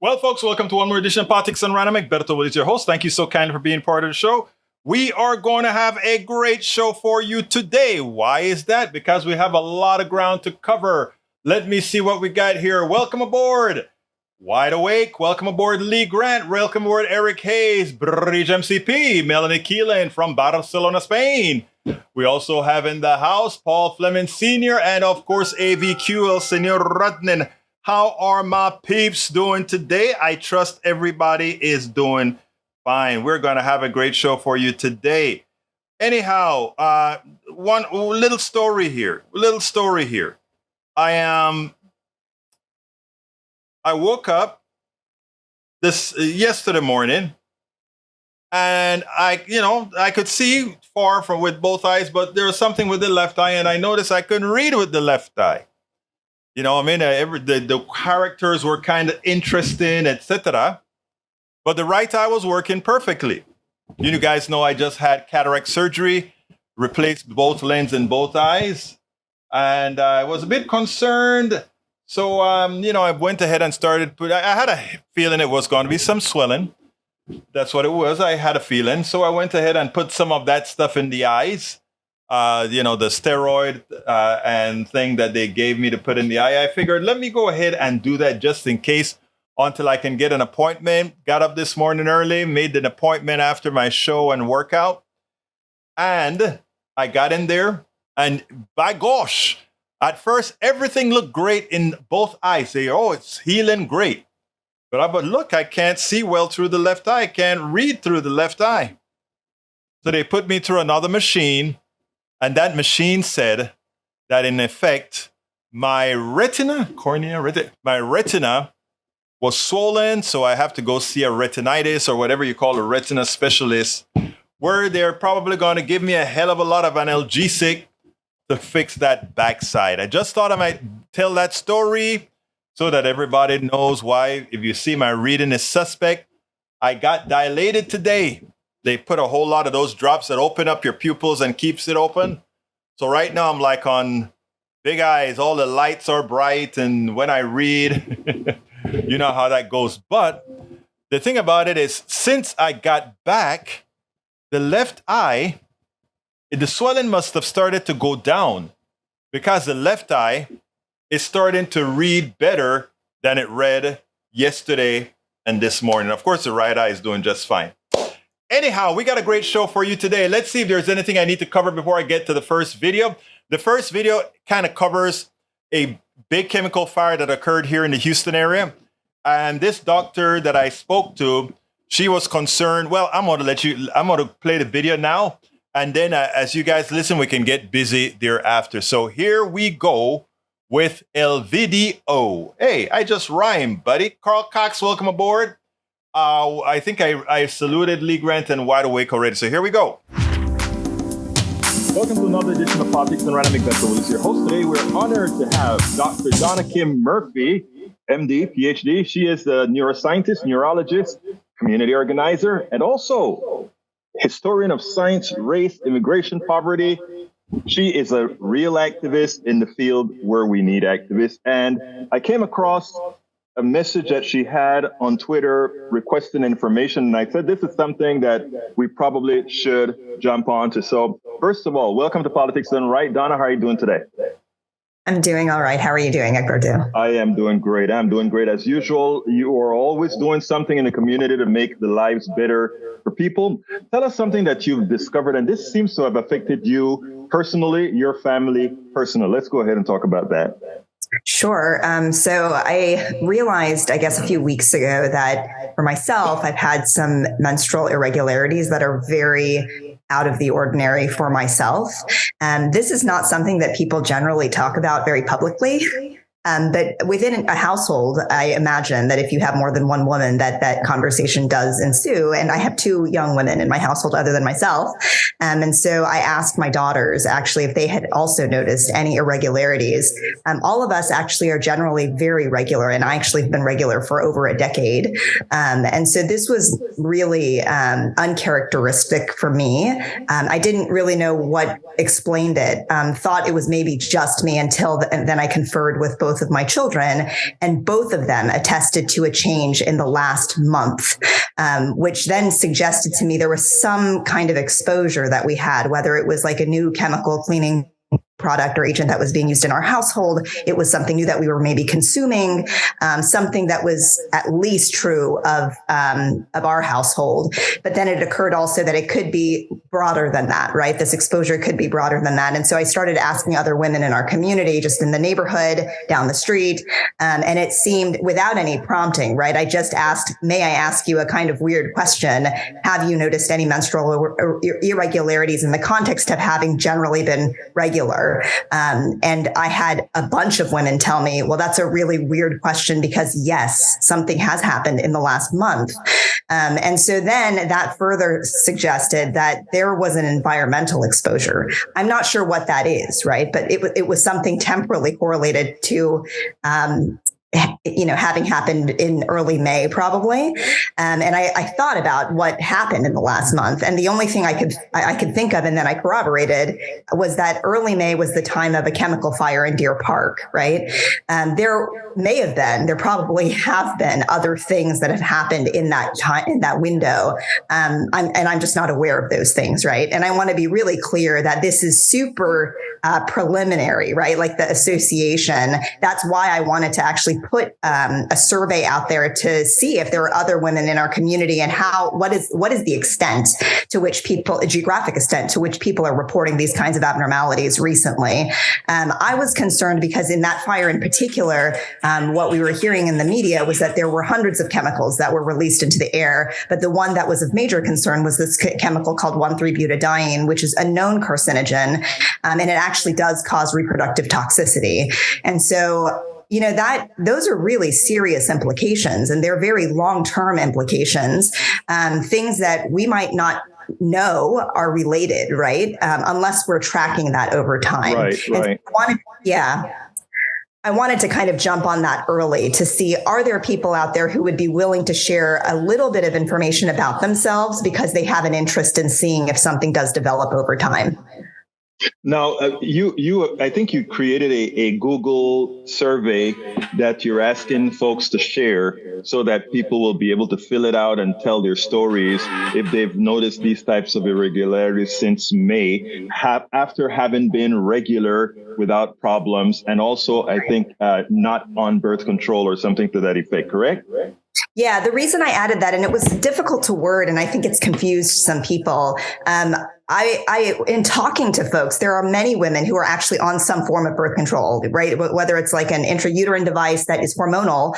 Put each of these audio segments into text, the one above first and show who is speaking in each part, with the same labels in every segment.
Speaker 1: Well, folks, welcome to one more edition of Politics and Random. Berto is your host. Thank you so kindly for being part of the show. We are going to have a great show for you today. Why is that? Because we have a lot of ground to cover. Let me see what we got here. Welcome aboard, Wide Awake. Welcome aboard, Lee Grant. Welcome aboard, Eric Hayes, Bridge MCP, Melanie Keelan from Barcelona, Spain. We also have in the house Paul Fleming Sr. and, of course, AVQ, El Senor Ratnin. How are my peeps doing today? I trust everybody is doing fine. We're going to have a great show for you today. Anyhow, one little story here. I woke up this yesterday morning, and I could see far from with both eyes, but there was something with the left eye, and I noticed I couldn't read with the left eye. You know, I mean, the characters were kind of interesting, etc. But the right eye was working perfectly. You guys know I just had cataract surgery, replaced both lens in both eyes, and I was a bit concerned. So, I went ahead and started. I had a feeling it was going to be some swelling. That's what it was. I had a feeling. So I went ahead and put some of that stuff in the eyes. The steroid and thing that they gave me to put in the eye. I figured, let me go ahead and do that just in case until I can get an appointment. Got up this morning early, made an appointment after my show and workout. And I got in there, and by gosh, at first, everything looked great in both eyes. It's healing great. But look, I can't see well through the left eye. I can't read through the left eye. So they put me through another machine. And that machine said that, in effect, my retina was swollen, so I have to go see a retinitis or whatever you call a retina specialist, where they're probably going to give me a hell of a lot of analgesic to fix that backside. I just thought I might tell that story so that everybody knows why. If you see my reading is suspect, I got dilated today. They put a whole lot of those drops that open up your pupils and keeps it open. So right now I'm like on big eyes. All the lights are bright. And when I read, you know how that goes. But the thing about it is, since I got back, the left eye, the swelling must have started to go down because the left eye is starting to read better than it read yesterday and this morning. Of course, the right eye is doing just fine. Anyhow, we got a great show for you today. Let's see if there's anything I need to cover before I get to the first video. The first video kind of covers a big chemical fire that occurred here in the Houston area. And this doctor that I spoke to, she was concerned. Well, I'm going to play the video now. And then as you guys listen, we can get busy thereafter. So here we go with El Video. Hey, I just rhymed, buddy. Carl Cox, welcome aboard. I think I saluted Lee Grant and Wide Awake already. So here we go. Welcome to another edition of Politics and Random. Berto is your host. Today we're honored to have Dr. Dona Kim Murphey, MD, PhD. She is a neuroscientist, neurologist, community organizer, and also historian of science, race, immigration, poverty. She is a real activist in the field where we need activists. And I came across a message that she had on Twitter requesting information. And I said, this is something that we probably should jump onto. So first of all, welcome to Politics Done Right. Donna, how are you doing today?
Speaker 2: I'm doing all right. How are you doing, Egberto?
Speaker 1: I am doing great. I'm doing great as usual. You are always doing something in the community to make the lives better for people. Tell us something that you've discovered, and this seems to have affected you personally, your family personally. Let's go ahead and talk about that.
Speaker 2: Sure. So I realized, I guess, a few weeks ago that for myself, I've had some menstrual irregularities that are very out of the ordinary for myself. And this is not something that people generally talk about very publicly. But within a household, I imagine that if you have more than one woman, that conversation does ensue. And I have two young women in my household other than myself. And so I asked my daughters actually if they had also noticed any irregularities. All of us actually are generally very regular, and I actually have been regular for over a decade. And so this was really uncharacteristic for me. I didn't really know what explained it. Thought it was maybe just me until then I conferred with both of my children, and both of them attested to a change in the last month, which then suggested to me there was some kind of exposure that we had, whether it was like a new chemical cleaning product or agent that was being used in our household. It was something new that we were maybe consuming, something that was at least true of our household. But then it occurred also that it could be broader than that, right? This exposure could be broader than that. And so I started asking other women in our community, just in the neighborhood, down the street. And it seemed without any prompting, right? I just asked, may I ask you a kind of weird question? Have you noticed any menstrual irregularities in the context of having generally been regular? And I had a bunch of women tell me, well, that's a really weird question because yes, something has happened in the last month. And so then that further suggested that there was an environmental exposure. I'm not sure what that is, right? But it was something temporally correlated to having happened in early May, probably. And I thought about what happened in the last month. And the only thing I could think of, and then I corroborated, was that early May was the time of a chemical fire in Deer Park, right? There probably have been other things that have happened in that time, in that window. I'm just not aware of those things, right? And I want to be really clear that this is super preliminary, right? Like the association. That's why I wanted to actually put a survey out there to see if there are other women in our community and what is the extent to which geographic extent to which people are reporting these kinds of abnormalities recently. I was concerned because in that fire in particular, what we were hearing in the media was that there were hundreds of chemicals that were released into the air. But the one that was of major concern was this chemical called 1,3-butadiene, which is a known carcinogen. And it actually does cause reproductive toxicity. And so those are really serious implications, and they're very long-term implications, things that we might not know are related, right? Unless we're tracking that over time.
Speaker 3: Right.
Speaker 2: I wanted to kind of jump on that early to see, are there people out there who would be willing to share a little bit of information about themselves because they have an interest in seeing if something does develop over time?
Speaker 3: Now, I think you created a Google survey that you're asking folks to share so that people will be able to fill it out and tell their stories if they've noticed these types of irregularities since May, after having been regular without problems, and also, I think, not on birth control or something to that effect, correct?
Speaker 2: Yeah, the reason I added that, and it was difficult to word, and I think it's confused some people. In talking to folks, there are many women who are actually on some form of birth control, right? Whether it's like an intrauterine device that is hormonal,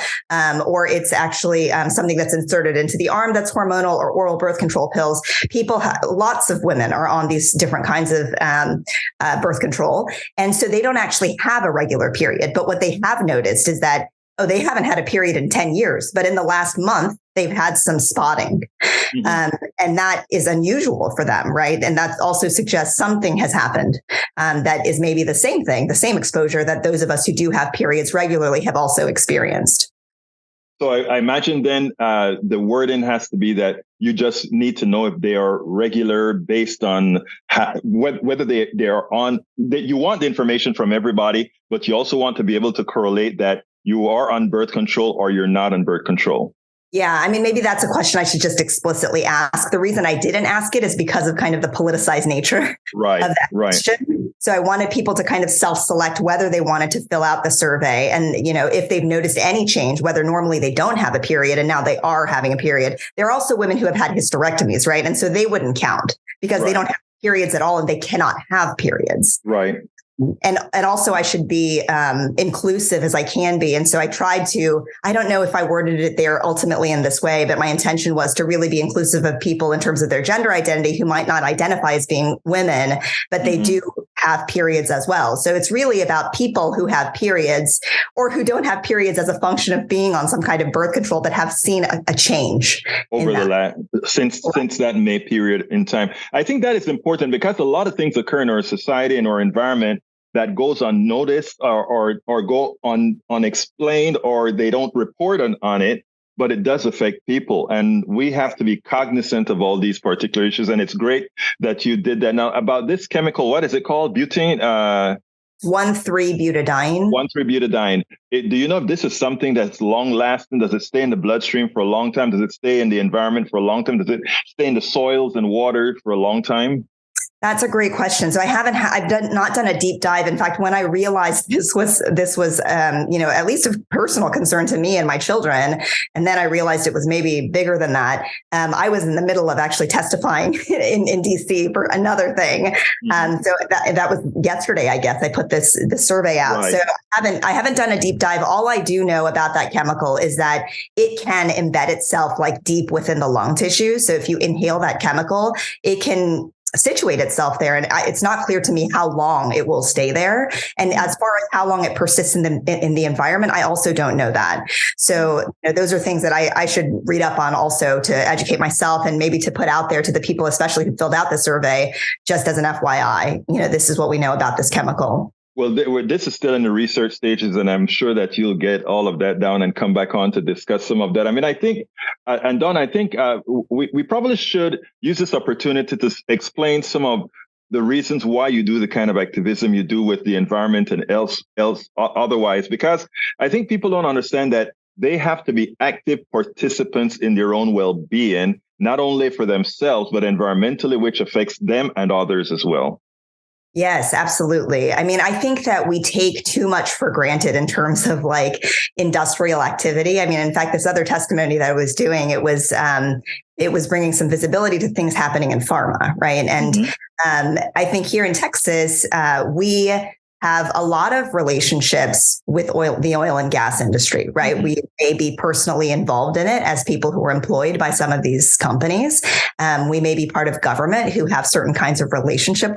Speaker 2: or it's actually something that's inserted into the arm that's hormonal, or oral birth control pills. Lots of women are on these different kinds of birth control. And so they don't actually have a regular period. But what they have noticed is that they haven't had a period in 10 years, but in the last month, they've had some spotting. Mm-hmm. And that is unusual for them, right? And that also suggests something has happened that is maybe the same thing, the same exposure that those of us who do have periods regularly have also experienced.
Speaker 3: So I imagine then the wording has to be that you just need to know if they are regular based on whether they are on, that you want the information from everybody, but you also want to be able to correlate that you are on birth control or you're not on birth control.
Speaker 2: Yeah, I mean, maybe that's a question I should just explicitly ask. The reason I didn't ask it is because of kind of the politicized nature of that question. So I wanted people to kind of self-select whether they wanted to fill out the survey. And, if they've noticed any change, whether normally they don't have a period and now they are having a period. There are also women who have had hysterectomies, right? And so they wouldn't count because they don't have periods at all and they cannot have periods.
Speaker 3: Right.
Speaker 2: And also I should be inclusive as I can be. And so I tried to, I don't know if I worded it there ultimately in this way, but my intention was to really be inclusive of people in terms of their gender identity who might not identify as being women, but they do have periods as well. So it's really about people who have periods or who don't have periods as a function of being on some kind of birth control, but have seen a change
Speaker 3: over the last since that May period in time. I think that is important because a lot of things occur in our society and our environment that goes unnoticed or go unexplained, or they don't report on it, but it does affect people. And we have to be cognizant of all these particular issues. And it's great that you did that. Now, about this chemical, what is it called? Butane?
Speaker 2: 1,3-butadiene.
Speaker 3: 1,3-butadiene. Do you know if this is something that's long lasting? Does it stay in the bloodstream for a long time? Does it stay in the environment for a long time? Does it stay in the soils and water for a long time?
Speaker 2: That's a great question. So I've not done a deep dive. In fact, when I realized this was at least of personal concern to me and my children, and then I realized it was maybe bigger than that. I was in the middle of actually testifying in DC for another thing. So that was yesterday, I guess. I put this survey out. Right. So I haven't done a deep dive. All I do know about that chemical is that it can embed itself like deep within the lung tissue. So if you inhale that chemical, it can situate itself there. And it's not clear to me how long it will stay there. And as far as how long it persists in the environment, I also don't know that. So those are things that I should read up on also to educate myself and maybe to put out there to the people, especially who filled out the survey, just as an FYI, this is what we know about this chemical.
Speaker 3: Well, this is still in the research stages, and I'm sure that you'll get all of that down and come back on to discuss some of that. I mean, I think, and Don, I think we probably should use this opportunity to explain some of the reasons why you do the kind of activism you do with the environment and else otherwise, because I think people don't understand that they have to be active participants in their own well-being, not only for themselves, but environmentally, which affects them and others as well.
Speaker 2: Yes, absolutely. I mean, I think that we take too much for granted in terms of like industrial activity. I mean, in fact, this other testimony that I was doing, it was bringing some visibility to things happening in pharma, right? And I think here in Texas, we have a lot of relationships with the oil and gas industry, right? Mm-hmm. We may be personally involved in it as people who are employed by some of these companies. We may be part of government who have certain kinds of relationships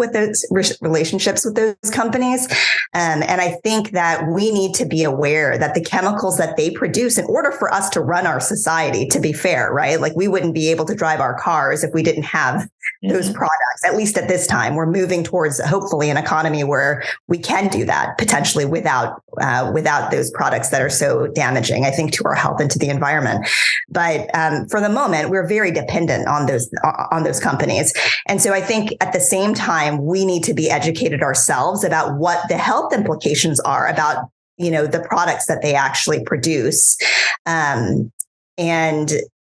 Speaker 2: with those companies. And I think that we need to be aware that the chemicals that they produce, in order for us to run our society, to be fair, right? Like we wouldn't be able to drive our cars if we didn't have those products. At least at this time, we're moving towards hopefully an economy where we can do that potentially without those products that are so damaging, I think, to our health and to the environment. But for the moment, we're very dependent on those companies. And so I think at the same time, we need to be educated ourselves about what the health implications are about, the products that they actually produce.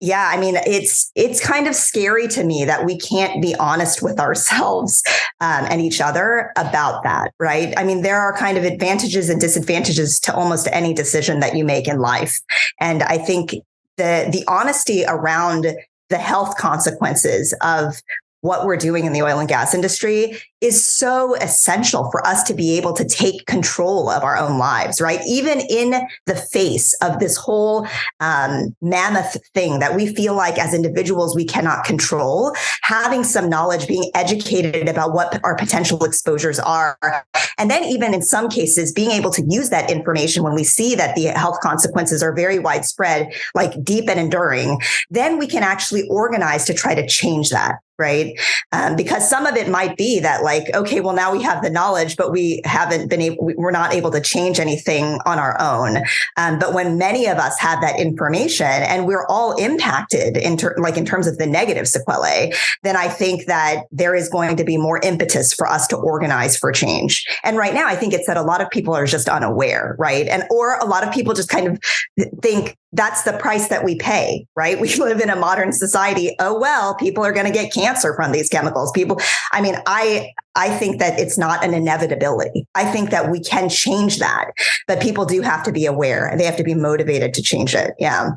Speaker 2: Yeah, I mean, it's kind of scary to me that we can't be honest with ourselves and each other about that, right? I mean, there are kind of advantages and disadvantages to almost any decision that you make in life. And I think the honesty around the health consequences of what we're doing in the oil and gas industry is so essential for us to be able to take control of our own lives, right? Even in the face of this whole mammoth thing that we feel like as individuals we cannot control, having some knowledge, being educated about what our potential exposures are, and then even in some cases being able to use that information when we see that the health consequences are very widespread, like deep and enduring, then we can actually organize to try to change that. Right. Because some of it might be that like, okay, well, now we have the knowledge, but we're not able to change anything on our own. But when many of us have that information and we're all impacted in terms of the negative sequelae, then I think that there is going to be more impetus for us to organize for change. And right now, I think it's that a lot of people are just unaware, right? Or a lot of people just kind of think that's the price that we pay, right? We live in a modern society. Oh, well, people are going to get cancer from these chemicals. I think that it's not an inevitability. I think that we can change that, but people do have to be aware and they have to be motivated to change it. Yeah.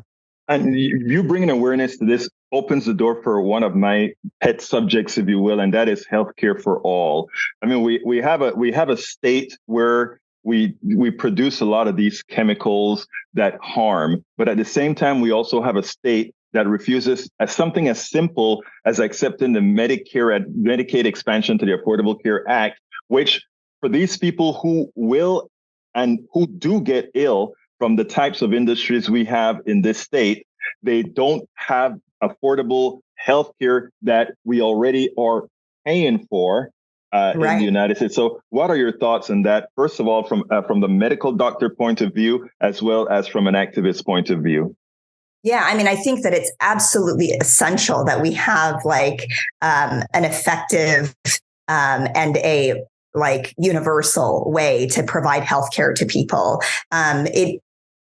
Speaker 3: And you bringing awareness to this opens the door for one of my pet subjects, if you will, and that is healthcare for all. I mean, we have a state where we produce a lot of these chemicals that harm, but at the same time, we also have a state that refuses something as simple as accepting the Medicaid expansion to the Affordable Care Act, which for these people who will and who do get ill from the types of industries we have in this state, they don't have affordable health care that we already are paying for in the United States. So what are your thoughts on that? First of all, from the medical doctor point of view, as well as from an activist point of view?
Speaker 2: Yeah, I mean, I think that it's absolutely essential that we have like an effective and a like universal way to provide healthcare to people.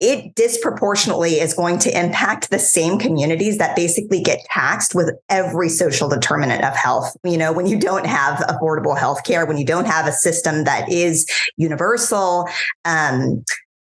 Speaker 2: It disproportionately is going to impact the same communities that basically get taxed with every social determinant of health. You know, when you don't have affordable healthcare, when you don't have a system that is universal,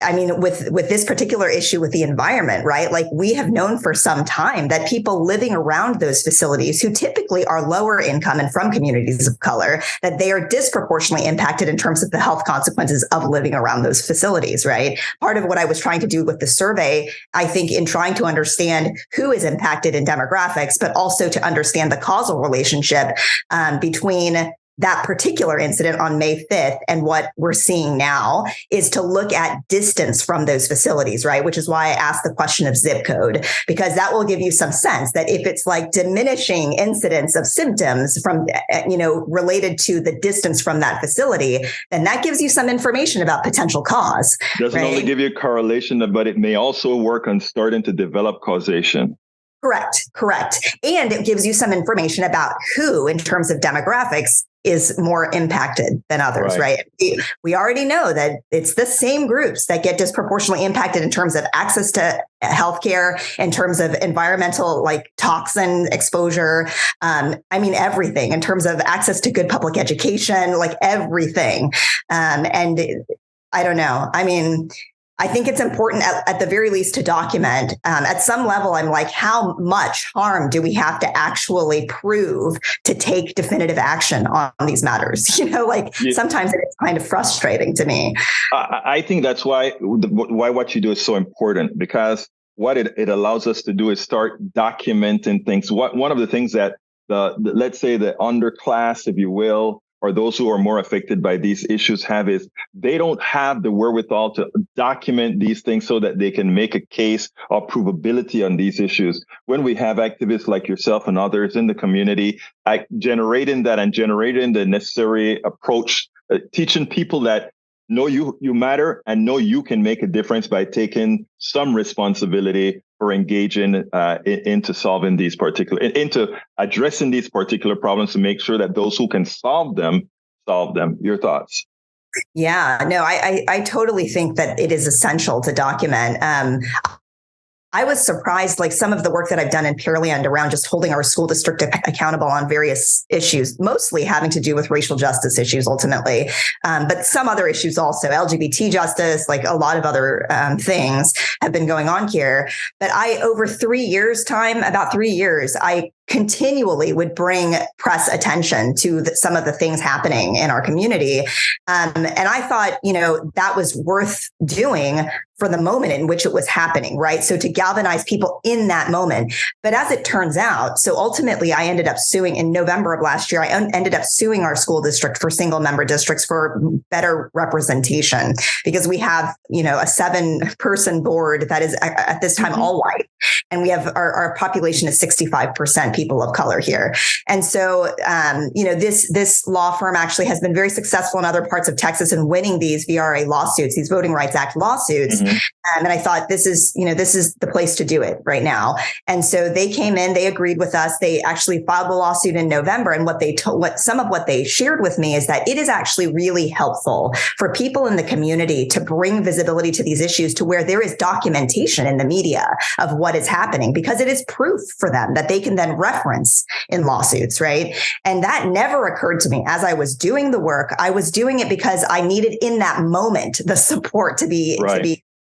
Speaker 2: I mean, with this particular issue with the environment, right? Like we have known for some time that people living around those facilities who typically are lower income and from communities of color, that they are disproportionately impacted in terms of the health consequences of living around those facilities, right? Part of what I was trying to do with the survey, I think in trying to understand who is impacted in demographics, but also to understand the causal relationship between that particular incident on May 5th and what we're seeing now is to look at distance from those facilities, right? Which is why I asked the question of zip code, because that will give you some sense that if it's like diminishing incidence of symptoms from, you know, related to the distance from that facility, then that gives you some information about potential cause.
Speaker 3: Doesn't only give you a correlation, but it may also work on starting to develop causation.
Speaker 2: Correct. And it gives you some information about who, in terms of demographics, is more impacted than others, right? We already know that it's the same groups that get disproportionately impacted in terms of access to healthcare, in terms of environmental, like toxin exposure. I mean, everything in terms of access to good public education, like everything. And I don't know. I mean, I think it's important at the very least to document. At some level, I'm like, how much harm do we have to actually prove to take definitive action on these matters? You know, like sometimes it's kind of frustrating to me.
Speaker 3: I think that's why what you do is so important, because what it allows us to do is start documenting things. One of the things that let's say the underclass, if you will, or those who are more affected by these issues have is they don't have the wherewithal to document these things so that they can make a case of provability on these issues. When we have activists like yourself and others in the community, generating the necessary approach, teaching people that know you matter and know you can make a difference by taking some responsibility for engaging into solving into addressing these particular problems to make sure that those who can solve them. Your thoughts?
Speaker 2: Yeah, no, I totally think that it is essential to document. I was surprised, like some of the work that I've done in Pearland around just holding our school district accountable on various issues, mostly having to do with racial justice issues ultimately, but some other issues also, LGBT justice, like a lot of other things have been going on here. But over 3 years time, about 3 years, I continually would bring press attention to some of the things happening in our community. And I thought, you know, that was worth doing for the moment in which it was happening, right? So to galvanize people in that moment. But as it turns out, so ultimately I ended up suing in November of last year. I ended up suing our school district for single member districts for better representation, because we have, you know, a 7-person board that is at this time all white. And we have our population is 65% people of color here. And so, you know, this law firm actually has been very successful in other parts of Texas in winning these VRA lawsuits, these Voting Rights Act lawsuits. Mm-hmm. And I thought this is the place to do it right now. And so they came in, they agreed with us. They actually filed the lawsuit in November. And some of what they shared with me is that it is actually really helpful for people in the community to bring visibility to these issues to where there is documentation in the media of what is happening, because it is proof for them that they can then reference in lawsuits, right? And that never occurred to me as I was doing the work. I was doing it because I needed in that moment the support to be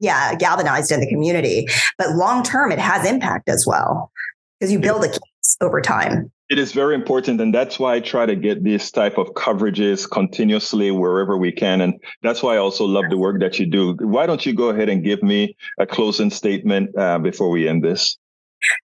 Speaker 2: galvanized in the community. But long term, it has impact as well, because you build a case over time.
Speaker 3: It is very important. And that's why I try to get this type of coverages continuously wherever we can. And that's why I also love the work that you do. Why don't you go ahead and give me a closing statement before we end this?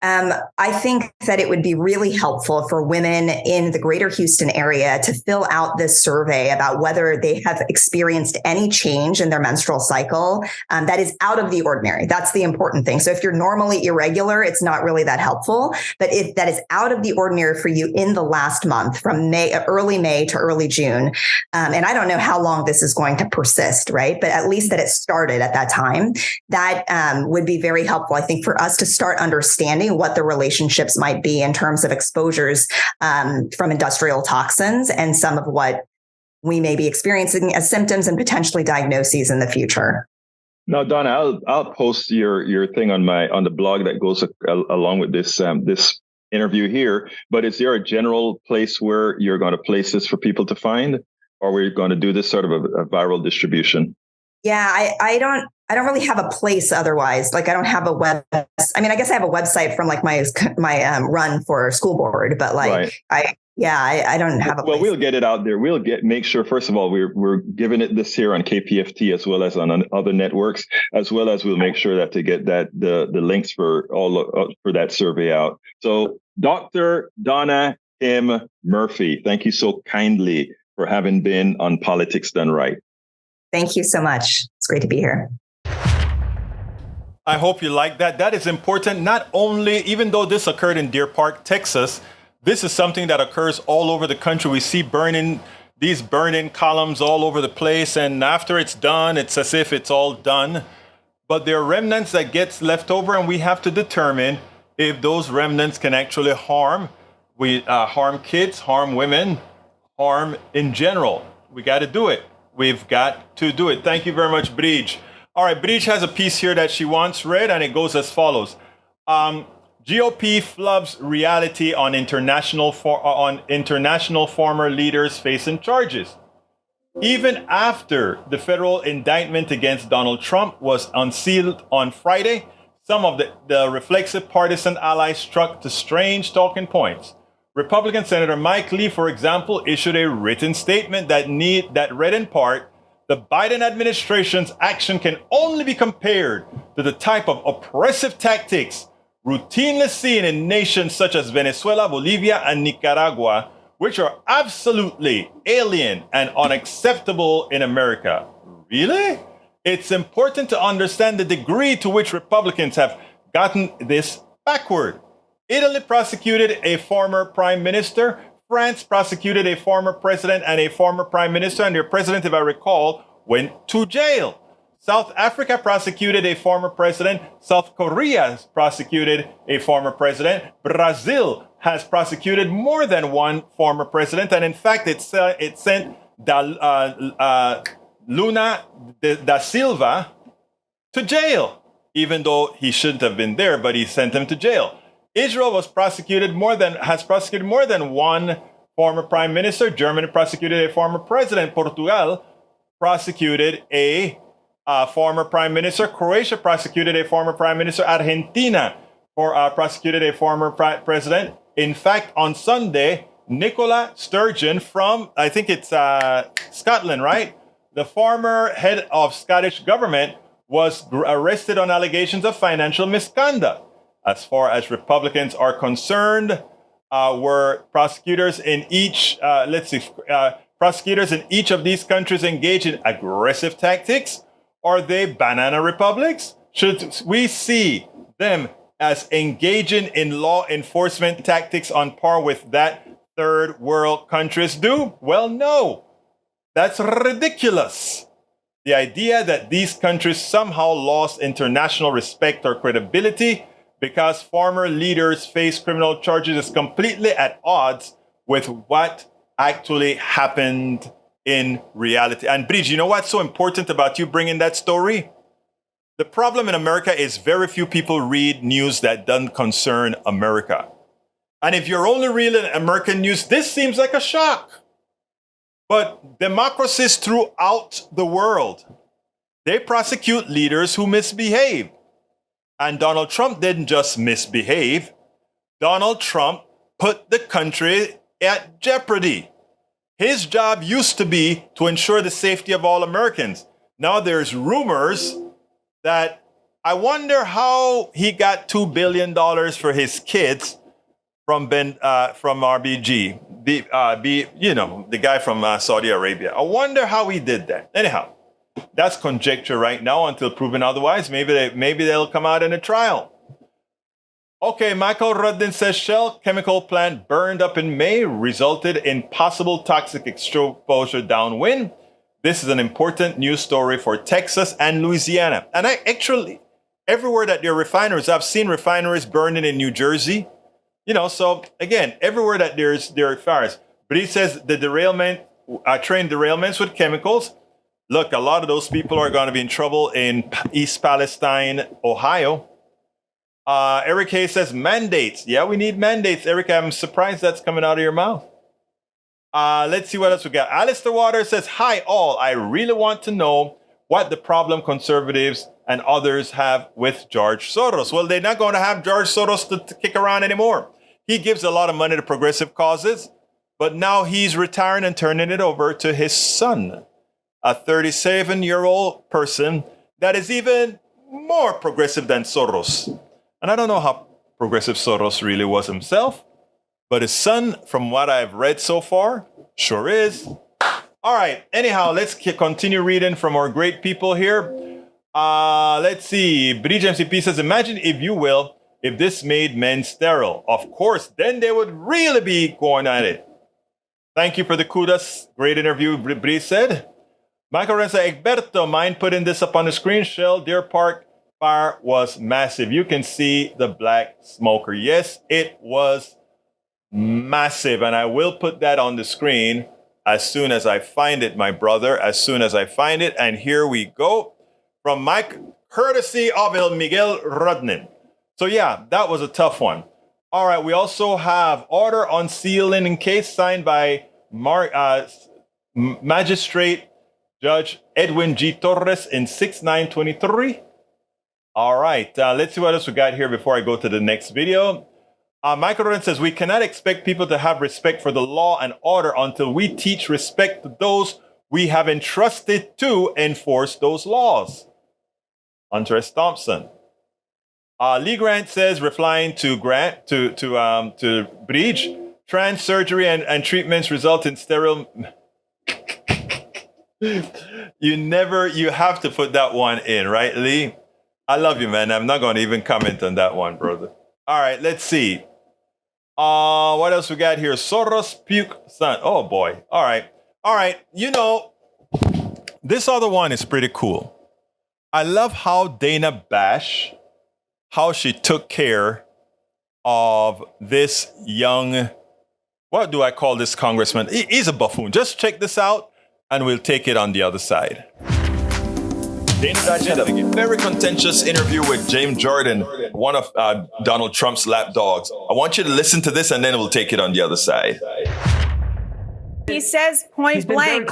Speaker 2: I think that it would be really helpful for women in the greater Houston area to fill out this survey about whether they have experienced any change in their menstrual cycle that is out of the ordinary. That's the important thing. So if you're normally irregular, it's not really that helpful. But if that is out of the ordinary for you in the last month, from early May to early June, and I don't know how long this is going to persist, right? But at least that it started at that time, that would be very helpful, I think, for us to start understanding what the relationships might be in terms of exposures from industrial toxins and some of what we may be experiencing as symptoms and potentially diagnoses in the future.
Speaker 3: Now, Donna, I'll post your thing on the blog that goes along with this this interview here. But is there a general place where you're going to place this for people to find, or we're going to do this sort of a viral distribution?
Speaker 2: Yeah, I don't really have a place otherwise. Like I don't have a web. I mean, I guess I have a website from like my run for school board, but like right. I don't have a place.
Speaker 3: Well, we'll get it out there. We'll make sure, first of all, we're giving it this here on KPFT as well as on other networks, as well as we'll make sure that to get that the links for for that survey out. So Dr. Dona Kim Murphey, thank you so kindly for having been on Politics Done Right.
Speaker 2: Thank you so much. It's great to be here.
Speaker 1: I hope you like that. That is important. Not only, even though this occurred in Deer Park, Texas, this is something that occurs all over the country. We see these burning columns all over the place. And after it's done, it's as if it's all done. But there are remnants that gets left over, and we have to determine if those remnants can actually harm kids, harm women, harm in general. We got to do it. We've got to do it. Thank you very much, Bridge. All right, Bridge has a piece here that she wants read, and it goes as follows. GOP flubs reality on international former leaders facing charges. Even after the federal indictment against Donald Trump was unsealed on Friday, some of the reflexive partisan allies struck to strange talking points. Republican Senator Mike Lee, for example, issued a written statement that read in part, the Biden administration's action can only be compared to the type of oppressive tactics routinely seen in nations such as Venezuela, Bolivia, and Nicaragua, which are absolutely alien and unacceptable in America. Really? It's important to understand the degree to which Republicans have gotten this backward. Italy prosecuted a former prime minister. France prosecuted a former president and a former prime minister, and their president, if I recall, went to jail. South Africa prosecuted a former president. South Korea prosecuted a former president. Brazil has prosecuted more than one former president, and in fact, it sent Lula da Silva to jail, even though he shouldn't have been there, but he sent him to jail. Israel has prosecuted more than one former prime minister. Germany prosecuted a former president. Portugal prosecuted a former prime minister. Croatia prosecuted a former prime minister. Argentina prosecuted a former president. In fact, on Sunday, Nicola Sturgeon from, I think it's Scotland, right? The former head of Scottish government was arrested on allegations of financial misconduct. As far as Republicans are concerned, were prosecutors in each, prosecutors in each of these countries engage in aggressive tactics? Are they banana republics? Should we see them as engaging in law enforcement tactics on par with that third world countries do? Well, no. That's ridiculous. The idea that these countries somehow lost international respect or credibility because former leaders face criminal charges is completely at odds with what actually happened in reality. And Bridge, you know what's so important about you bringing that story? The problem in America is very few people read news that doesn't concern America. And if you're only reading American news, this seems like a shock. But democracies throughout the world, they prosecute leaders who misbehave. And Donald Trump didn't just misbehave. Donald Trump put the country at jeopardy. His job used to be to ensure the safety of all Americans. Now there's rumors that I wonder how he got $2 billion for his kids from RBG, the guy from Saudi Arabia. I wonder how he did that. Anyhow, that's conjecture right now until proven otherwise. Maybe they'll come out in a trial. Okay, Michael Ruddin says Shell chemical plant burned up in May resulted in possible toxic exposure downwind. This is an important news story for Texas and Louisiana. And everywhere that there are refineries, I've seen refineries burning in New Jersey. So again, everywhere that there are fires. But he says the train derailments with chemicals. Look, a lot of those people are going to be in trouble in East Palestine, Ohio. Eric Hayes says mandates. Yeah, we need mandates. Eric, I'm surprised that's coming out of your mouth. Let's see what else we got. Alistair Waters says, hi all. I really want to know what the problem conservatives and others have with George Soros. Well, they're not going to have George Soros to kick around anymore. He gives a lot of money to progressive causes, but now he's retiring and turning it over to his son, a 37-year-old person that is even more progressive than Soros. And I don't know how progressive Soros really was himself, but his son, from what I've read so far, sure is. All right. Anyhow, let's continue reading from our great people here. Let's see. Bridge MCP says, imagine, if you will, if this made men sterile. Of course, then they would really be going at it. Thank you for the kudos. Great interview, Bridge said. Michael Renza, Egberto, mind putting this up on the screen? Shell Deer Park fire was massive. You can see the black smoker. Yes, it was massive. And I will put that on the screen as soon as I find it, my brother, as soon as I find it. And here we go from Mike, courtesy of El Miguel Rodnin. So yeah, that was a tough one. All right, we also have order on sealing in case signed by Magistrate Judge Edwin G. Torres in 6/9/23. All right, let's see what else we got here before I go to the next video. Michael Roden says, we cannot expect people to have respect for the law and order until we teach respect to those we have entrusted to enforce those laws. Hunter S. Thompson. Lee Grant says, replying to Breach, trans surgery and treatments result in sterile. You have to put that one in, right, Lee? I love you, man. I'm not going to even comment on that one, brother. All right, let's see. What else we got here? Soros puke son. Oh boy. All right. This other one is pretty cool. I love how Dana Bash, how she took care of this young, what do I call this congressman? He's a buffoon. Just check this out and we'll take it on the other side. Dana Bash had a very contentious interview with James Jordan, one of Donald Trump's lapdogs. I want you to listen to this and then we'll take it on the other side.
Speaker 4: He says point blank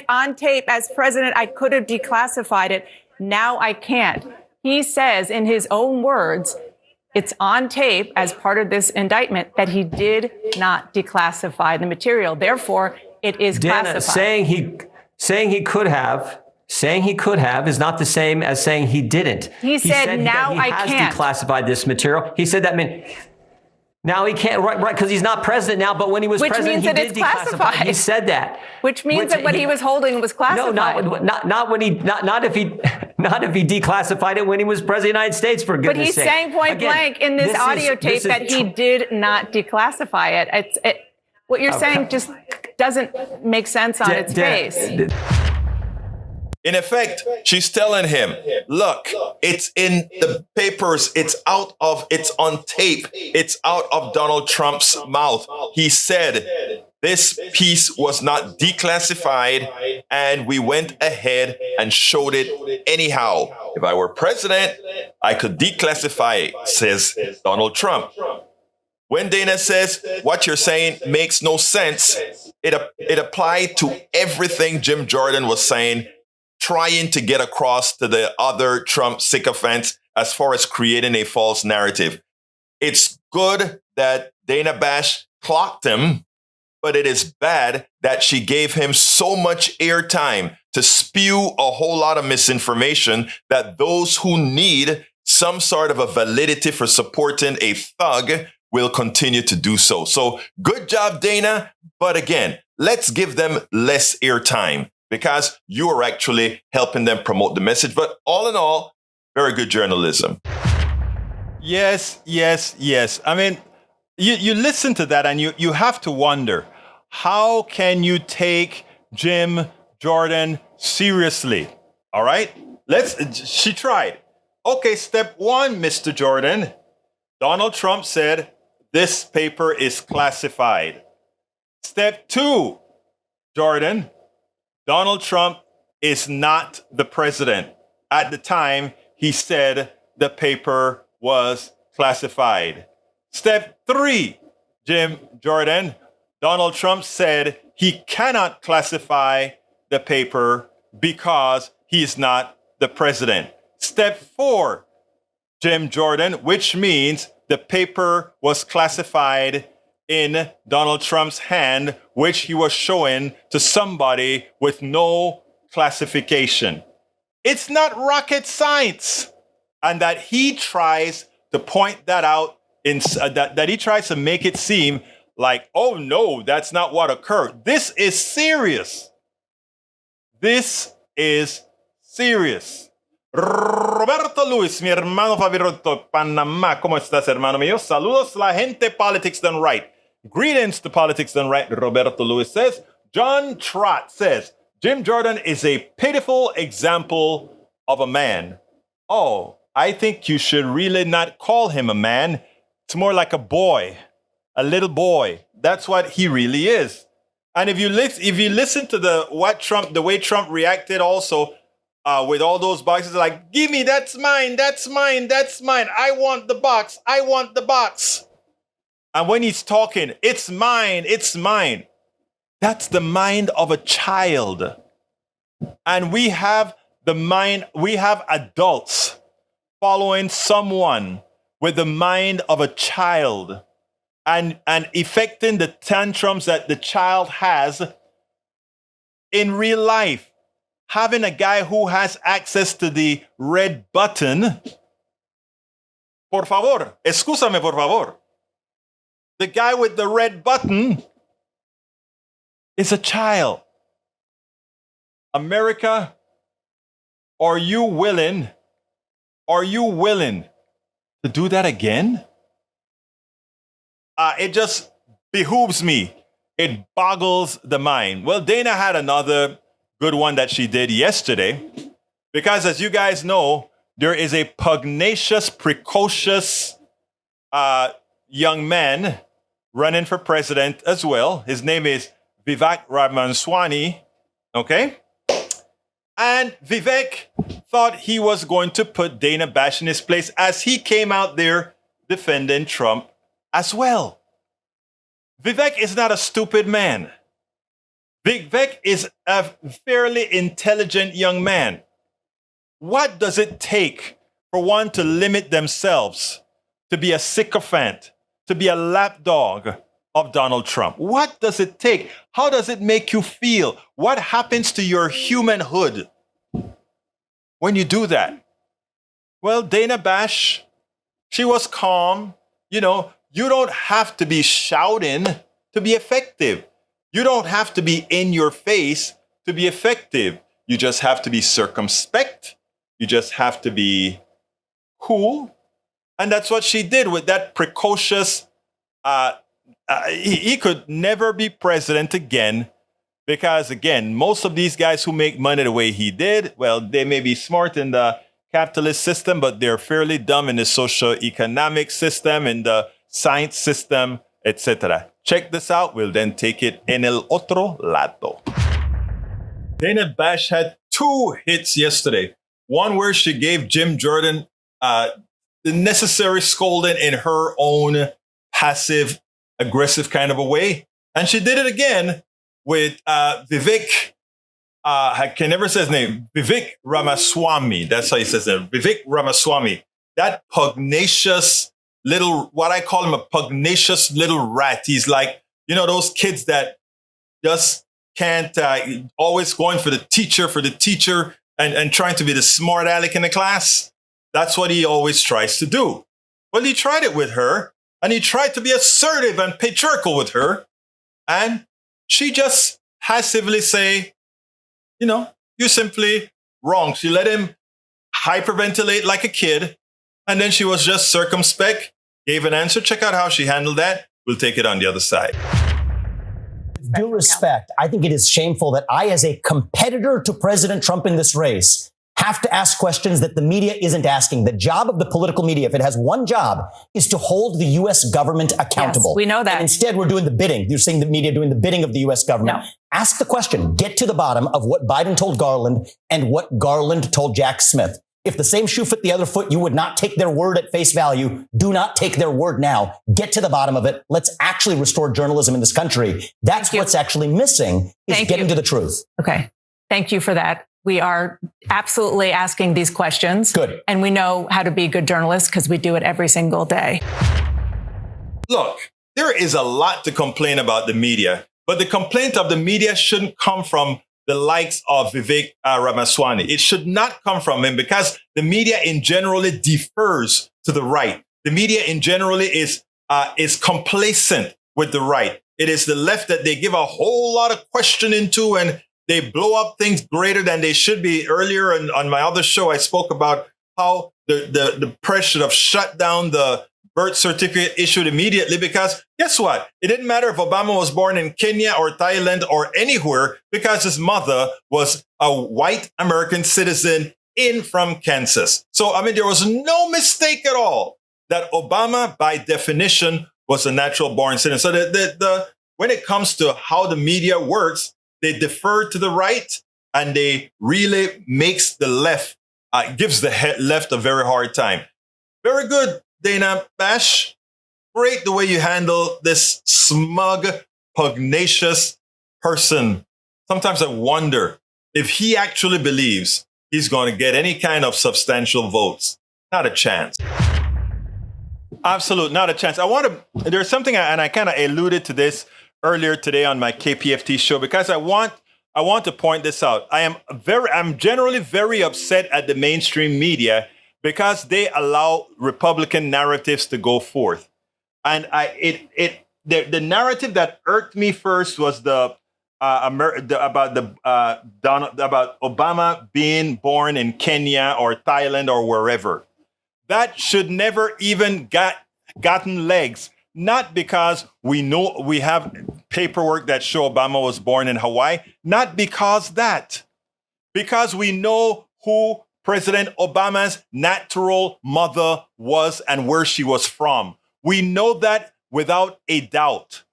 Speaker 4: on tape, as president, I could have declassified it. Now I can't. He says in his own words, it's on tape as part of this indictment that he did not declassify the material. Therefore, it is classified.
Speaker 5: Saying he could have is not the same as saying he didn't.
Speaker 4: He said now I can't.
Speaker 5: He has declassified this material. He said that now he can't, right, because he's not president now, but when he was president, he did declassify. He said that.
Speaker 4: Which means that what he was holding was classified.
Speaker 5: No, not if he declassified it when he was president of the United States, for goodness sake.
Speaker 4: But he's saying point blank in this audio tape that he did not declassify it. What you're saying just doesn't make sense on its face.
Speaker 1: In effect, she's telling him, look, it's in the papers. It's on tape. It's out of Donald Trump's mouth. He said this piece was not declassified and we went ahead and showed it anyhow. If I were president, I could declassify it, says Donald Trump. When Dana says what you're saying makes no sense, it applied to everything Jim Jordan was saying, trying to get across to the other Trump sycophants as far as creating a false narrative. It's good that Dana Bash clocked him, but it is bad that she gave him so much airtime to spew a whole lot of misinformation that those who need some sort of a validity for supporting a thug will continue to do so. So good job, Dana. But again, let's give them less airtime because you are actually helping them promote the message. But all in all, very good journalism.
Speaker 6: Yes. I mean, you listen to that and you have to wonder, how can you take Jim Jordan seriously? All right, she tried. Okay, step one, Mr. Jordan. Donald Trump said this paper is classified. Step two, Jordan. Donald Trump is not the president. At the time, he said the paper was classified. Step three, Jim Jordan. Donald Trump said he cannot classify the paper because he's not the president. Step four, Jim Jordan, which means the paper was classified in Donald Trump's hand, which he was showing to somebody with no classification. It's not rocket science. And that he tries to point that out, that he tries to make it seem like, oh no, that's not what occurred. This is serious. This is serious. Roberto Luis, mi hermano favorito, Panamá. ¿Cómo estás, hermano mío? Saludos, la gente, Politics Done Right. Greetings to Politics Done Right, Roberto Luis says. John Trott says, Jim Jordan is a pitiful example of a man. Oh, I think you should really not call him a man. It's more like a boy, a little boy. That's what he really is. And if you listen to the way Trump reacted also, with all those boxes, like, give me, that's mine. I want the box. And when he's talking, it's mine. That's the mind of a child. And we have adults following someone with the mind of a child and effecting the tantrums that the child has in real life. Having a guy who has access to the red button, por favor, excúsame por favor. The guy with the red button is a child. America, are you willing to do that again? It just behooves me. It boggles the mind. Well, Dana had another good one that she did yesterday, because as you guys know, there is a pugnacious, precocious young man running for president as well. His name is Vivek Ramaswamy, okay? And Vivek thought he was going to put Dana Bash in his place as he came out there defending Trump as well. Vivek is not a stupid man. Vivek is a fairly intelligent young man. What does it take for one to limit themselves to be a sycophant, to be a lapdog of Donald Trump? What does it take? How does it make you feel? What happens to your humanhood when you do that? Well, Dana Bash, she was calm. You know, you don't have to be shouting to be effective. You don't have to be in your face to be effective. You just have to be circumspect. You just have to be cool. And that's what she did with that precocious, he could never be president again because, again, most of these guys who make money the way he did, well, they may be smart in the capitalist system, but they're fairly dumb in the socio-economic system, in the science system, etc. Check this out. We'll then take it en el otro lado. Dana Bash had 2 hits yesterday. One where she gave Jim Jordan the necessary scolding in her own passive, aggressive kind of a way. And she did it again with Vivek. I can never say his name. Vivek Ramaswamy. That's how he says it. Vivek Ramaswamy. That pugnacious little, what I call him, a pugnacious little rat. He's like, you know, those kids that just can't always going for the teacher, and trying to be the smart aleck in the class. That's what he always tries to do. Well, he tried it with her, and he tried to be assertive and patriarchal with her, and she just passively say, you're simply wrong. She let him hyperventilate like a kid, and then she was just circumspect, gave an answer. Check out how she handled that. We'll take it on the other side.
Speaker 7: Due respect, I think it is shameful that I, as a competitor to President Trump in this race, have to ask questions that the media isn't asking. The job of the political media, if it has one job, is to hold the U.S. government accountable.
Speaker 4: Yes, we know that.
Speaker 7: And instead, we're doing the bidding. You're seeing the media doing the bidding of the U.S. government.
Speaker 4: No.
Speaker 7: Ask the question. Get to the bottom of what Biden told Garland and what Garland told Jack Smith. If the same shoe fit the other foot, you would not take their word at face value. Do not take their word now. Get to the bottom of it. Let's actually restore journalism in this country. That's what's actually missing, is getting to the truth.
Speaker 4: Okay. Thank you for that. We are absolutely asking these questions.
Speaker 7: Good.
Speaker 4: And we know how to be good journalists because we do it every single day.
Speaker 6: Look, there is a lot to complain about the media, but the complaint of the media shouldn't come from the likes of Vivek Ramaswamy. It should not come from him, because the media in general defers to the right. The media in general is complacent with the right. It is the left that they give a whole lot of questioning to, and they blow up things greater than they should be. Earlier on my other show, I spoke about how the press should have shut down the birth certificate issued immediately, because guess what? It didn't matter if Obama was born in Kenya or Thailand or anywhere, because his mother was a white American citizen from Kansas. So, there was no mistake at all that Obama, by definition, was a natural born citizen. So when it comes to how the media works, they defer to the right, and they really makes the left, gives the left a very hard time. Very good, Dana Bash. Great the way you handle this smug, pugnacious person. Sometimes I wonder if he actually believes he's going to get any kind of substantial votes. Not a chance. Absolutely, not a chance. There's something, and I kind of alluded to this earlier today on my KPFT show, because I want to point this out. I'm generally very upset at the mainstream media, because they allow Republican narratives to go forth. And the narrative that irked me first was about Obama being born in Kenya or Thailand or wherever. That should never even gotten legs. Not because we know we have paperwork that show Obama was born in Hawaii. Not because we know who President Obama's natural mother was and where she was from. We know that without a doubt.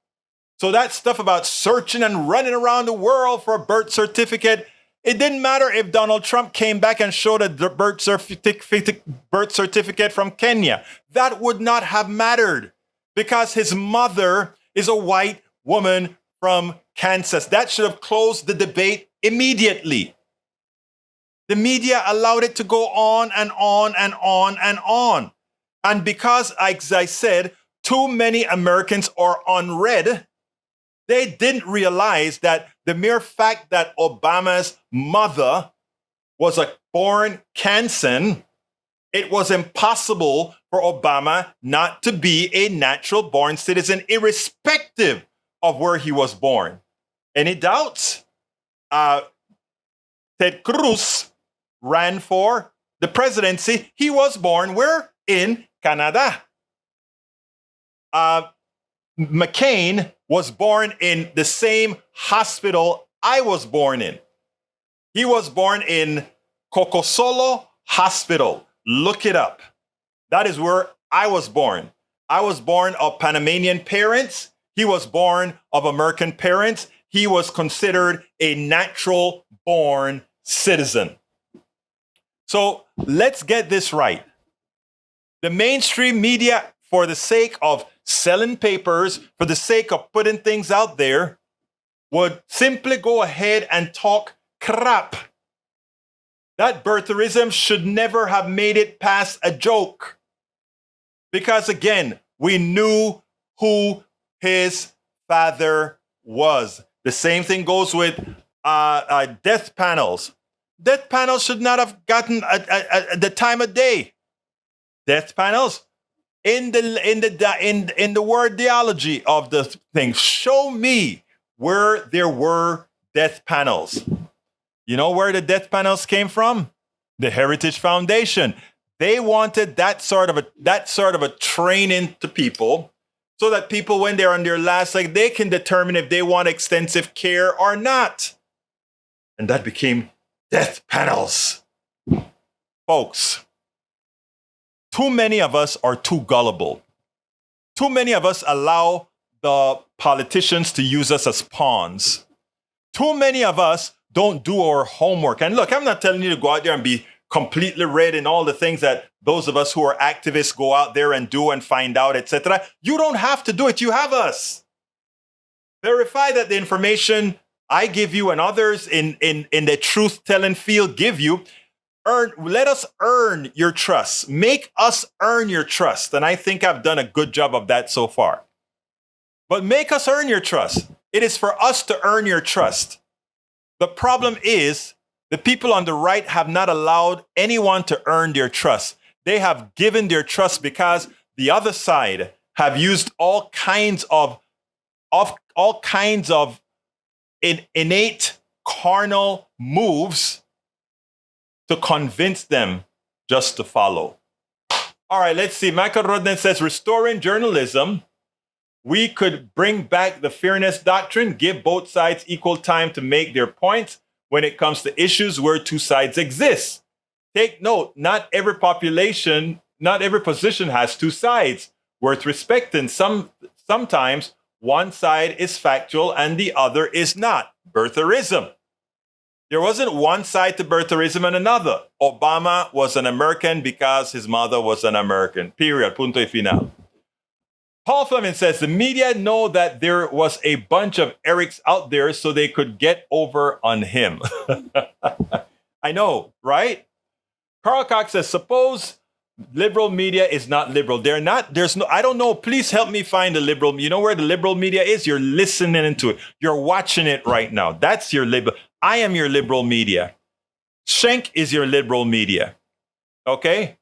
Speaker 6: So that stuff about searching and running around the world for a birth certificate, it didn't matter if Donald Trump came back and showed a birth certificate from Kenya. That would not have mattered, because his mother is a white woman from Kansas. That should have closed the debate immediately. The media allowed it to go on and on and on and on. And because, as I said, too many Americans are unread, they didn't realize that the mere fact that Obama's mother was a born Kansan, it was impossible for Obama not to be a natural born citizen, irrespective of where he was born. Any doubts? Ted Cruz ran for the presidency. He was born where? In Canada. McCain was born in the same hospital I was born in. He was born in Cocosolo Hospital. Look it up. That is where I was born. I was born of Panamanian parents. He was born of American parents. He was considered a natural born citizen. So let's get this right. The mainstream media, for the sake of selling papers, for the sake of putting things out there, would simply go ahead and talk crap. That birtherism should never have made it past a joke. Because again, we knew who his father was. The same thing goes with death panels. Death panels should not have gotten the time of day. Death panels in the wordology of the thing. Show me where there were death panels. You know where the death panels came from? The Heritage Foundation. They wanted that sort of a training to people, so that people, when they're on their last leg, they can determine if they want extensive care or not. And that became death panels. Folks, too many of us are too gullible. Too many of us allow the politicians to use us as pawns. Too many of us don't do our homework. And look, I'm not telling you to go out there and be completely read in all the things that those of us who are activists go out there and do and find out, etc. You don't have to do it. You have us. Verify that the information I give you and others in the truth-telling field give you, let us earn your trust. Make us earn your trust. And I think I've done a good job of that so far. But make us earn your trust. It is for us to earn your trust. The problem is the people on the right have not allowed anyone to earn their trust. They have given their trust because the other side have used all kinds of innate carnal moves to convince them just to follow. All right, let's see. Michael Rodden says, restoring journalism. We could bring back the fairness doctrine, give both sides equal time to make their points when it comes to issues where two sides exist. Take note, not every position has two sides worth respecting. Sometimes one side is factual and the other is not. Birtherism. There wasn't one side to birtherism and another. Obama was an American because his mother was an American. Period. Punto y final. Paul Fleming says, the media know that there was a bunch of Erics out there so they could get over on him. I know, right? Carl Cox says, suppose liberal media is not liberal. I don't know. Please help me find the liberal. You know where the liberal media is? You're listening into it. You're watching it right now. That's your liberal. I am your liberal media. Schenk is your liberal media. Okay?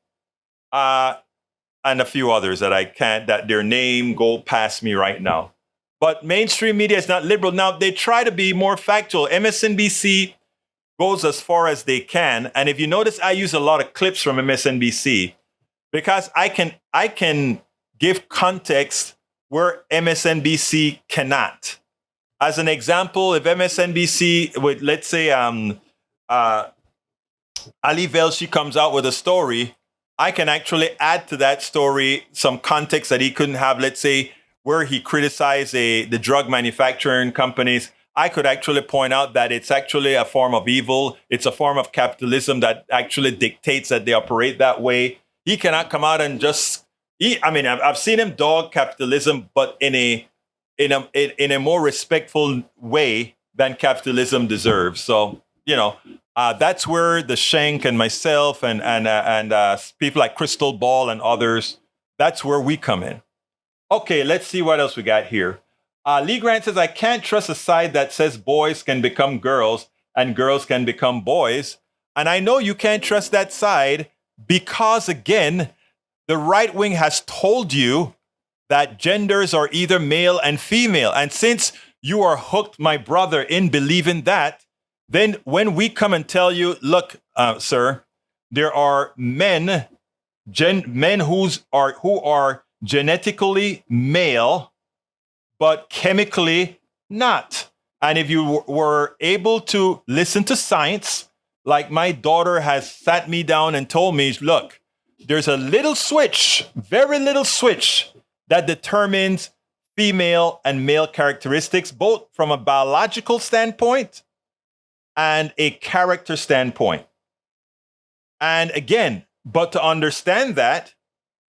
Speaker 6: And a few others that their name go past me right now. But mainstream media is not liberal. Now, they try to be more factual. MSNBC goes as far as they can. And if you notice, I use a lot of clips from MSNBC because I can give context where MSNBC cannot. As an example, if MSNBC with, let's say, Ali Velshi comes out with a story, I can actually add to that story some context that he couldn't have, let's say, where he criticized the drug manufacturing companies. I could actually point out that it's actually a form of evil. It's a form of capitalism that actually dictates that they operate that way. He cannot come out and I've seen him dog capitalism, but in a more respectful way than capitalism deserves. So, that's where the Schenk and myself and people like Crystal Ball and others, that's where we come in. Okay, let's see what else we got here. Lee Grant says, I can't trust a side that says boys can become girls and girls can become boys. And I know you can't trust that side because, again, the right wing has told you that genders are either male and female. And since you are hooked, my brother, in believing that, then when we come and tell you, look, sir, there are men who are genetically male, but chemically not. And if you were able to listen to science, like my daughter has sat me down and told me, look, there's a little switch, very little switch, that determines female and male characteristics, both from a biological standpoint and a character standpoint. And again, but to understand that,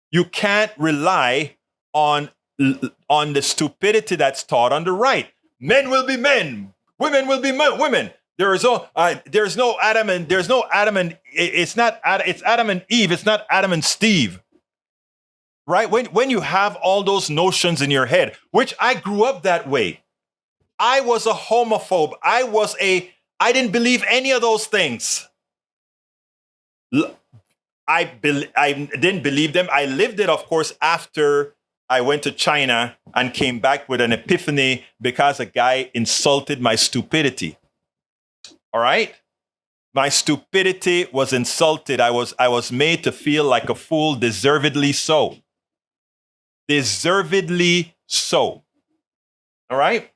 Speaker 6: you can't rely on the stupidity that's taught on the right. Men will be men, women will be women. There's no Adam and it's Adam and Eve. It's not Adam and Steve. Right? When you have all those notions in your head, which I grew up that way. I was a homophobe. I didn't believe any of those things. I didn't believe them. I lived it, of course, after I went to China and came back with an epiphany because a guy insulted my stupidity. All right? My stupidity was insulted. I was made to feel like a fool, deservedly so. Deservedly so. All right?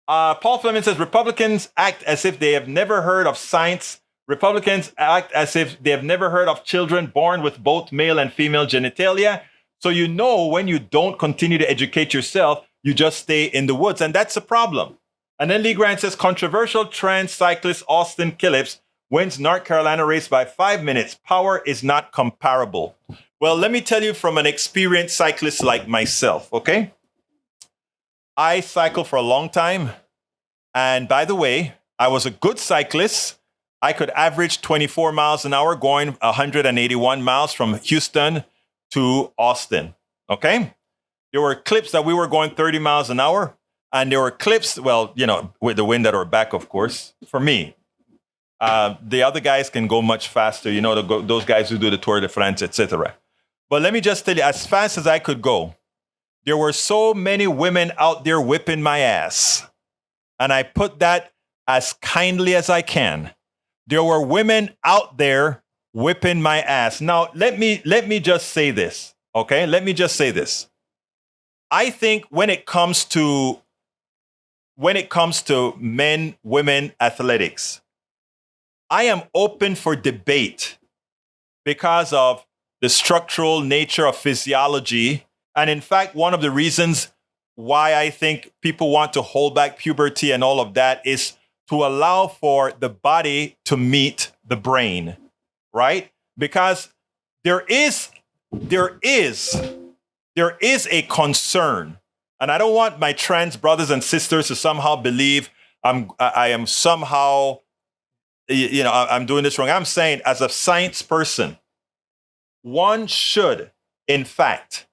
Speaker 6: Paul Fleming says, Republicans act as if they have never heard of science. Republicans act as if they have never heard of children born with both male and female genitalia. So you know when you don't continue to educate yourself, you just stay in the woods. And that's a problem. And then Lee Grant says, controversial trans cyclist Austin Phillips wins North Carolina race by 5 minutes. Power is not comparable. Well, let me tell you from an experienced cyclist like myself, okay? I cycled for a long time. And by the way, I was a good cyclist. I could average 24 miles an hour going 181 miles from Houston to Austin, okay? There were clips that we were going 30 miles an hour. And there were clips, well, you know, with the wind at our back, of course, for me. The other guys can go much faster, you know, those guys who do the Tour de France, etc. But let me just tell you, as fast as I could go, there were so many women out there whipping my ass. And I put that as kindly as I can. There were women out there whipping my ass. Now, let me just say this, okay? Let me just say this. I think when it comes to men, women, athletics, I am open for debate because of the structural nature of physiology. And in fact, one of the reasons why I think people want to hold back puberty and all of that is to allow for the body to meet the brain, right? Because there is a concern, and I don't want my trans brothers and sisters to somehow believe I am somehow, you know, I'm doing this wrong. I'm saying, as a science person, one should, in fact,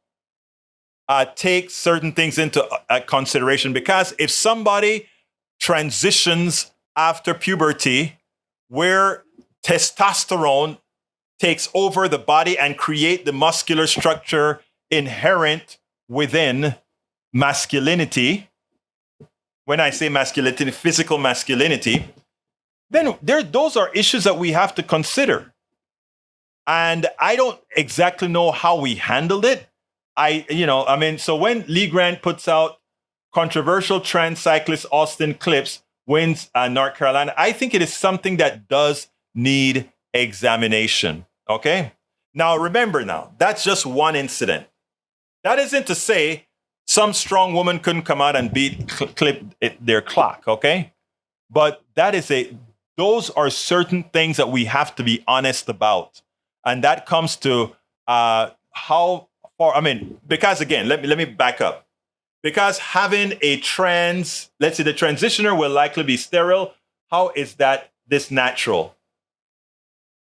Speaker 6: take certain things into consideration, because if somebody transitions after puberty where testosterone takes over the body and create the muscular structure inherent within masculinity, when I say masculinity, physical masculinity, then those are issues that we have to consider. And I don't exactly know how we handled it. So when Lee Grant puts out controversial trans cyclist Austin Clips wins North Carolina, I think it is something that does need examination. Okay? Now, remember that's just one incident. That isn't to say some strong woman couldn't come out and clip their clock, okay? But those are certain things that we have to be honest about. And that comes to how far, because again, let me back up. Because having let's say the transitioner will likely be sterile, how is this natural?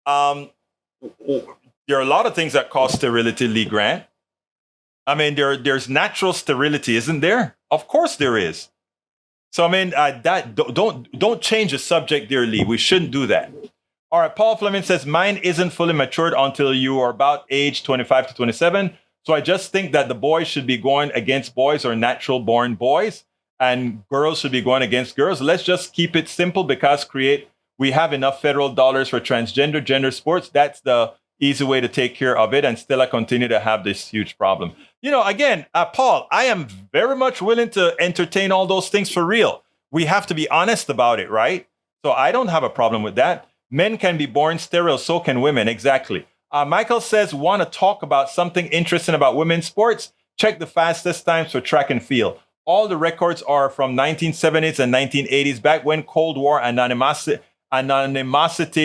Speaker 6: There are a lot of things that cause sterility, Lee Grant. There's natural sterility, isn't there? Of course there is. So don't change the subject, dear Lee. We shouldn't do that. All right, Paul Fleming says, mine isn't fully matured until you are about age 25 to 27. So I just think that the boys should be going against boys or natural born boys, and girls should be going against girls. Let's just keep it simple, because we have enough federal dollars for transgender gender sports. That's the easy way to take care of it. And still I continue to have this huge problem. Again, Paul, I am very much willing to entertain all those things for real. We have to be honest about it, right? So I don't have a problem with that. Men can be born sterile, so can women. Exactly. Michael says, want to talk about something interesting about women's sports? Check the fastest times for track and field. All the records are from 1970s and 1980s, back when Cold War anonymity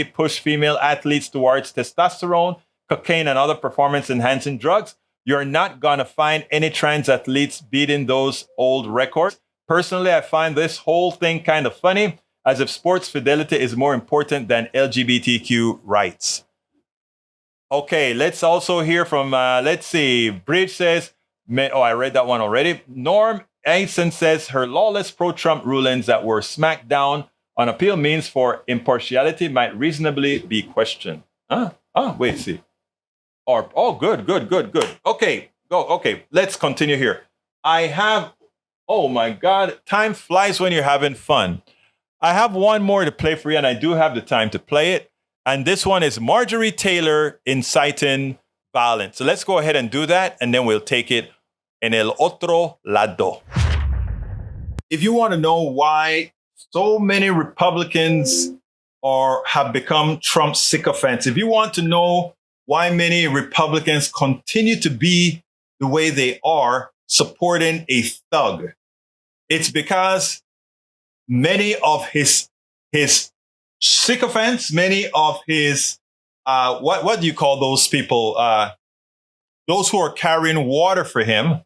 Speaker 6: pushed female athletes towards testosterone, cocaine, and other performance-enhancing drugs. You're not going to find any trans athletes beating those old records. Personally, I find this whole thing kind of funny, as if sports fidelity is more important than LGBTQ rights. Okay, let's also hear from, Bridge says, I read that one already. Norm Einstein says her lawless pro-Trump rulings that were smacked down on appeal means for impartiality might reasonably be questioned. Wait, see. Good. Okay, go. Okay, let's continue here. Oh my God, time flies when you're having fun. I have one more to play for you, and I do have the time to play it. And this one is Marjorie Taylor inciting violence. So let's go ahead and do that, and then we'll take it en el otro lado. If you want to know why so many Republicans have become Trump sycophants, if you want to know why many Republicans continue to be the way they are, supporting a thug, it's because many of his sycophants, many of his what do you call those people? Those who are carrying water for him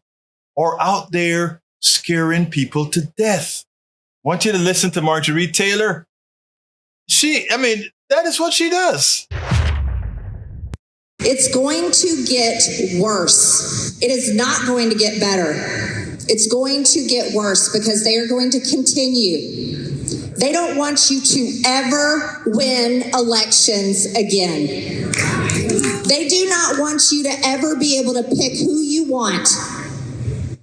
Speaker 6: are out there scaring people to death. I want you to listen to Marjorie Taylor. That is what she does.
Speaker 8: It's going to get worse. It is not going to get better. It's going to get worse because they are going to continue. They don't want you to ever win elections again. They do not want you to ever be able to pick who you want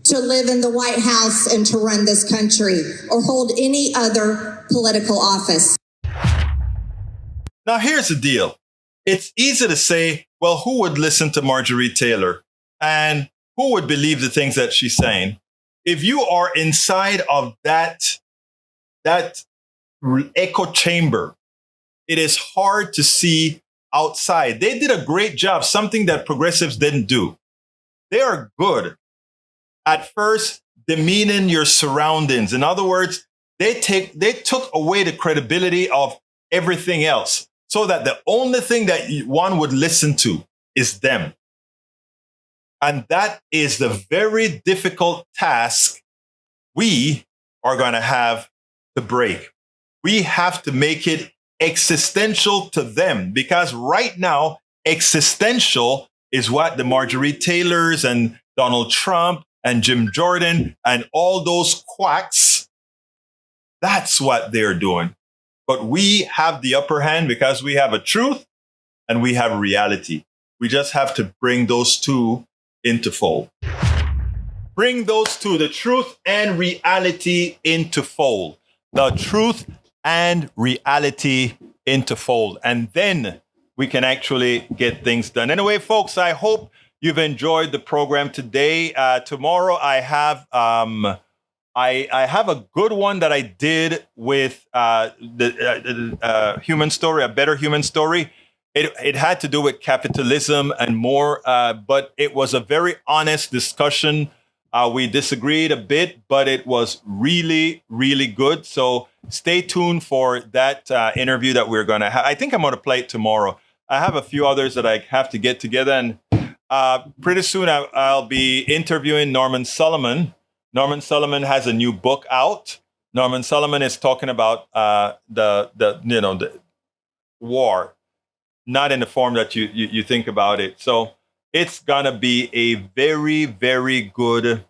Speaker 8: to live in the White House and to run this country or hold any other political office.
Speaker 6: Now, here's the deal. It's easy to say, well, who would listen to Marjorie Taylor and who would believe the things that she's saying? If you are inside of that echo chamber, it is hard to see outside. They did a great job, something that progressives didn't do. They are good at first demeaning your surroundings. In other words, they took away the credibility of everything else so that the only thing that one would listen to is them. And that is the very difficult task we are going to have to break. We have to make it existential to them, because right now, existential is what the Marjorie Taylors and Donald Trump and Jim Jordan and all those quacks, that's what they're doing. But we have the upper hand because we have a truth and we have reality. We just have to bring those two into fold. Bring those two, the truth and reality, into fold. The truth and reality into fold. And then we can actually get things done. Anyway, folks, I hope you've enjoyed the program today. Tomorrow I have a good one that I did with the human story, a better human story. It had to do with capitalism and more, but it was a very honest discussion. We disagreed a bit, but it was really, really good. So stay tuned for that interview that we're going to have. I think I'm going to play it tomorrow. I have a few others that I have to get together. And pretty soon I'll be interviewing Norman Solomon. Norman Solomon has a new book out. Norman Solomon is talking about the war, not in the form that you think about it. So it's going to be a very, very good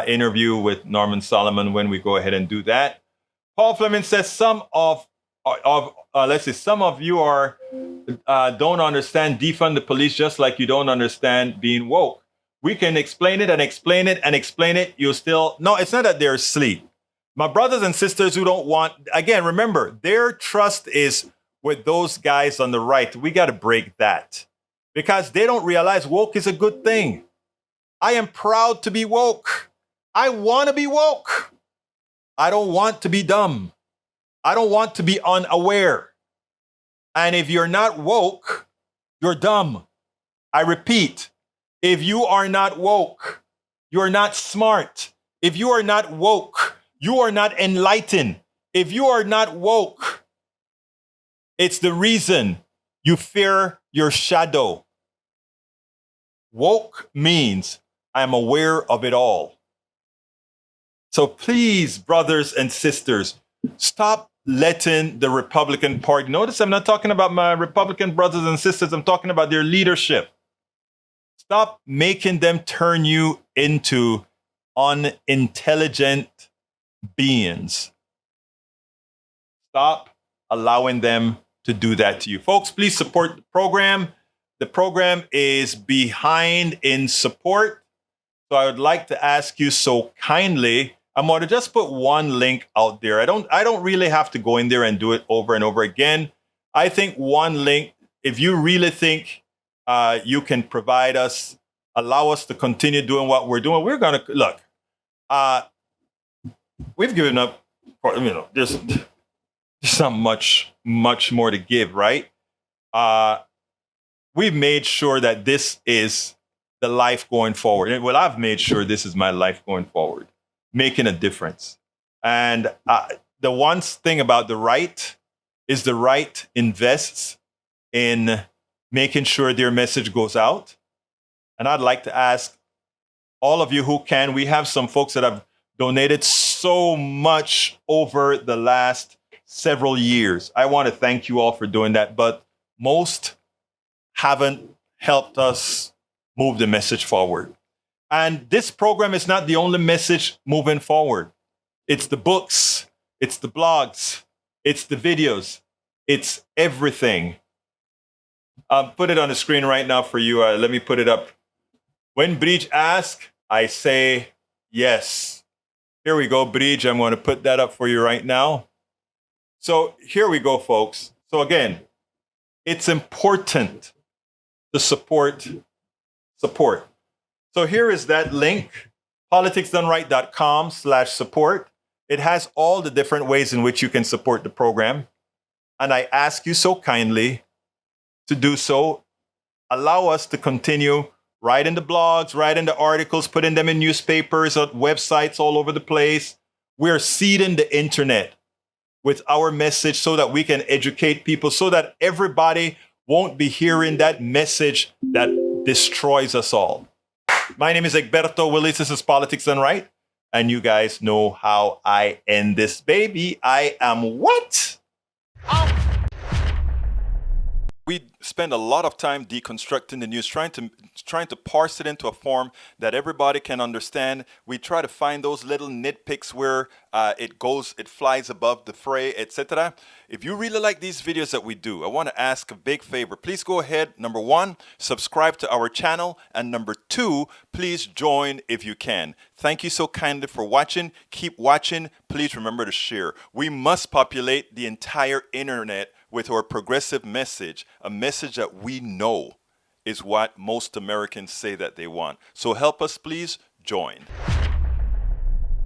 Speaker 6: interview with Norman Solomon when we go ahead and do that. Paul Fleming says some of you don't understand defund the police, just like you don't understand being woke. We can explain it and explain it and explain it. You still, no, it's not that they're asleep. My brothers and sisters who don't want, again, remember, their trust is with those guys on the right. We got to break that because they don't realize woke is a good thing. I am proud to be woke. I want to be woke. I don't want to be dumb. I don't want to be unaware. And if you're not woke, you're dumb. I repeat, if you are not woke, you're not smart. If you are not woke, you are not enlightened. If you are not woke, it's the reason you fear your shadow. Woke means I'm aware of it all. So please, brothers and sisters, stop letting the Republican Party, notice I'm not talking about my Republican brothers and sisters, I'm talking about their leadership. Stop making them turn you into unintelligent beings. Stop allowing them to do that to you. Folks, please support the program. The program is behind in support. So I would like to ask you so kindly, I'm going to just put one link out there. I don't really have to go in there and do it over and over again. I think one link, if you really think you can provide us, allow us to continue doing what we're doing, we're going to, look, we've given up, there's not much more to give, right? We've made sure that this is the life going forward. Well, I've made sure this is my life going forward, making a difference. And the one thing about the right is the right invests in making sure their message goes out. And I'd like to ask all of you who can, we have some folks that have donated so much over the last several years. I want to thank you all for doing that, but most haven't helped us move the message forward. And this program is not the only message moving forward. It's the books, it's the blogs, it's the videos, it's everything. I'll put it on the screen right now for you. Let me put it up. When Bridge asks, I say yes. Here we go, Bridge. I'm going to put that up for you right now. So here we go, folks. So again, it's important to support. So here is that link, politicsdoneright.com/support. It has all the different ways in which you can support the program. And I ask you so kindly to do so. Allow us to continue writing the blogs, writing the articles, putting them in newspapers, on websites all over the place. We're seeding the internet with our message so that we can educate people, so that everybody won't be hearing that message that destroys us all. My name is Egberto Willis. This is Politics Done Right. And you guys know how I end this baby. I am what? We spend a lot of time deconstructing the news, trying to parse it into a form that everybody can understand. We try to find those little nitpicks where it flies above the fray, etc. If you really like these videos that we do, I want to ask a big favor. Please go ahead. Number one, subscribe to our channel. And number two, please join if you can. Thank you so kindly for watching. Keep watching. Please remember to share. We must populate the entire internet with our progressive message, a message that we know is what most Americans say that they want. So help us, please join.